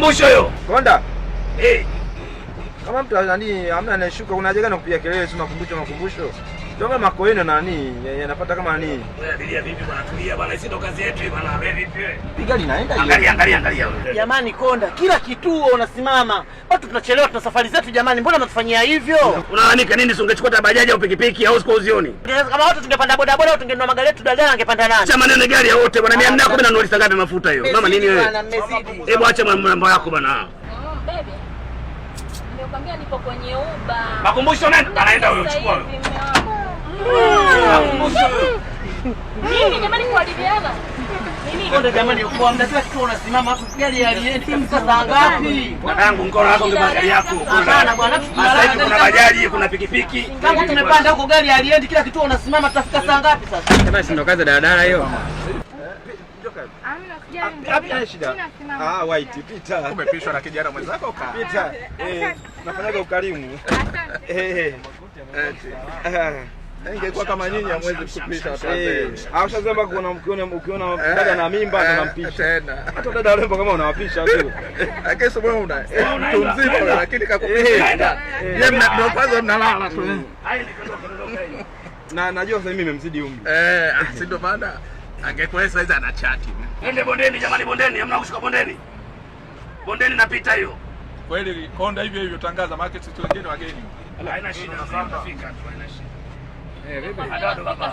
Makumbusho hiyo. Konda. Kama mtu nani amna anashuka unajega na kupiga kelele si makumbusho. Ndio makoeno nani yanapata kama nani. Wewe abiria vipi bwana, tulia bwana, hii ndo kazi yetu bwana. Wewe vipi wewe? Piga linaenda hiyo. Angalia. Jamani Konda, kila kituo unasimama. Watu tunachelewa, tuna safari zetu jamani. Mbona mnatufanyia hivyo? Unaanika nini? Si ungechukua hata bajaji au pikipiki au siku uzioni? Kama watu tungepanda bodaboda au tungenunua magari yetu daladala angepanda nani? Acha maneno gari ya wote bwana, 410 na nuli ngapi mafuta hiyo? Mama nini wewe? Hebu acha mambo yako bwana. Baby. Nimekwambia nipo kwenye Uber. Makumbusho nenda, anaenda huyo chukua. Mimi jamani kwa bibiana. Mimi Konda jamani uko mnataka kitu unasimama hapo gari aliendi kabisa saa ngapi? Mwanangu mkono wako ndio gari yako. Hapana bwana, sasa kuna bajaji, kuna pikipiki. Kama tumepanda huko gari aliendi kila kitu unasimama tutafika saa ngapi sasa? Kama si ndo kazi daladala hiyo. Hapa shida. White pita. Umepishwa na kijana mwenzako ka. Pita. Nafanyaga ukarimu. Ingekuwa kama nyinyi hamwezi kupisha watu wazee. Haushasema ukiona dada na mimba ndo nampisha. Hata dada warembo kama unawapisha tu. Kesho wewe una mtu mzima lakini kakupisha. Yeye ndio kwanza mnalala tu. Na najua sasa mimi nimemzidi umri. Si ndo maana angekuwa sasa ana chati. Nende bondeni jamani, bondeni, hamna kushuka bondeni. Bondeni napita hiyo. Kweli Konda hivyo tangaza market sisi wengine wageni. Haina shida, tutafika tu, haina shida. vipi?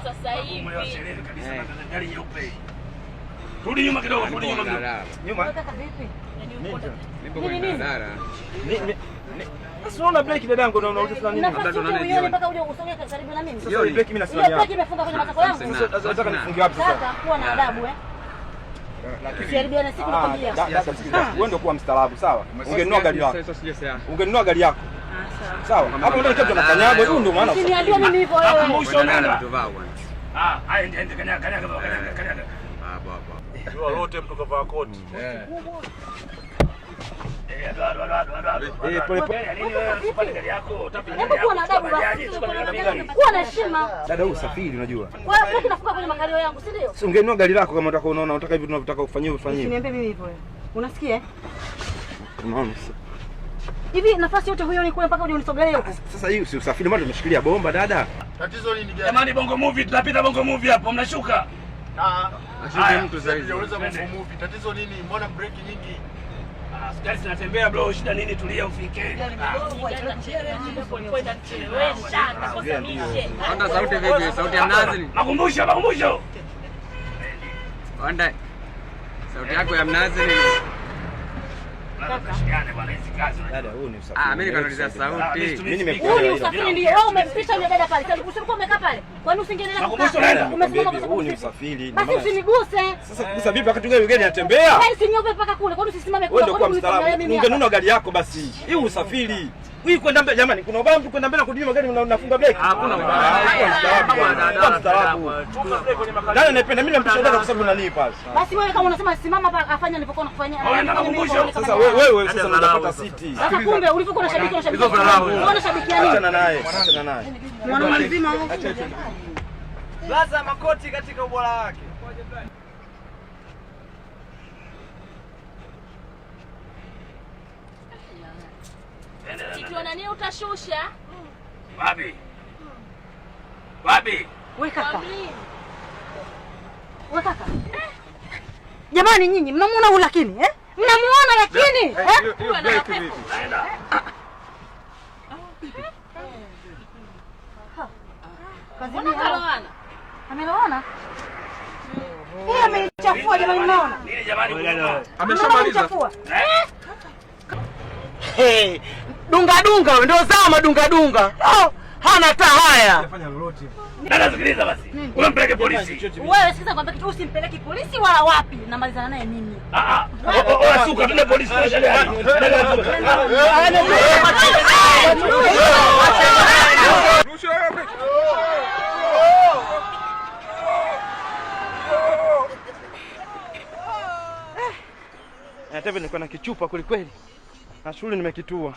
Sasa hivi. Kabisa na gari nyeupe. Rudi nyuma kidogo, rudi nyuma. Nyuma. Unataka vipi? Nipo kwenye daladala. Sasa unaona break dadangu na unauliza nini? Unaona mpaka uje usonge karibu na mimi. Sasa break mimi nasimamia. Break imefunga kwenye matako yangu. Sasa nataka nifunge wapi sasa? Sasa kuwa na adabu Siaribiana siku nakwambia. Wewe ndio kuwa mstaarabu, sawa? Ungenunua gari lako. Ungenunua gari yako. Sawa. Hapo ndio kitu tunafanyaje? Huyu ndio maana. Usiniambie mimi hivyo wewe. Akumbusho nenda. Tovaa bwana. Haya ndio kanyaga. Hapo. Jua lote mtu kavaa koti. Pole. Hebu kuwa na adabu basi. Kuwa na heshima. Dada wewe usafiri unajua. Wewe break nafunga kwenye makalio yangu, si ndio? Si ungenunua gari lako kama unataka hivi tunavyotaka ufanyie ufanyie. Usiniambie mimi hivyo wewe. Unasikia? Unaona? Hivi nafasi yote huyo ni kule mpaka uje unisogelee huko. Sasa hii si usafiri mbona tumeshikilia bomba dada? Tatizo nini gani? Jamani Bongo Movie, tunapita Bongo Movie hapo, mnashuka. Asije mtu zaidi. Unauliza Bongo Movie. Tatizo nini? Mbona break nyingi? Gari zinatembea bro, shida nini? Tulia ufike. Onda sauti vipi? Sauti ya mnazi ni? Makumbusho. Onda. Sauti yako ya mnazi ni? Tunashikane bwana hizi kazi. Dada huyu ni usafiri. Mimi nikanuliza sauti. Mimi nimekuelewa. Huyu usafiri ndio. Wewe umempisha yule dada pale. Sasa ulikuwa umekaa pale. Kwani usingenena kukaa? Umesimama kwa Huyu ni usafiri. basi usiniguse. Sasa kugusa vipi wakati gani anatembea? Wewe si nyobe mpaka kule. Kwani usisimame Wewe kule? ndio kwa mstaarabu. Ungenunua gari yako basi. Hii usafiri. Hii kwenda mbele jamani, kuna ubaya mtu kwenda mbele na kurudi magari unafunga breki? Hakuna ubaya. Mstaarabu. Dada napenda mimi nampisha dada kwa sababu nani pale. Basi wewe kama unasema simama hapa afanye nilipokuwa nakufanyia. Sasa wewe sasa unapata siti. Sasa kumbe ulivyokuwa unashabiki unaona shabikia nini? Achana naye. Mwana mzima huko. Laza makoti katika ubora wake. Ukiona nini utashusha? Wapi? Wewe kaka. Wewe kaka. Jamani nyinyi mnamuona huyu lakini mnamuona lakini Kazi ni hawana. Ameloana? Yeye amechafua jamani mnaona? Nini jamani? Ameshamaliza. Dunga ndio zama dunga. Hana hata haya. Dada sikiliza basi. Unampeleke polisi. Wewe sikiza kwamba kitu usimpeleke polisi wala wapi. Namalizana naye mimi. Suka tuna polisi kwa sheria. Hata nilikuwa na kichupa kweli kweli. Na shule nimekitua.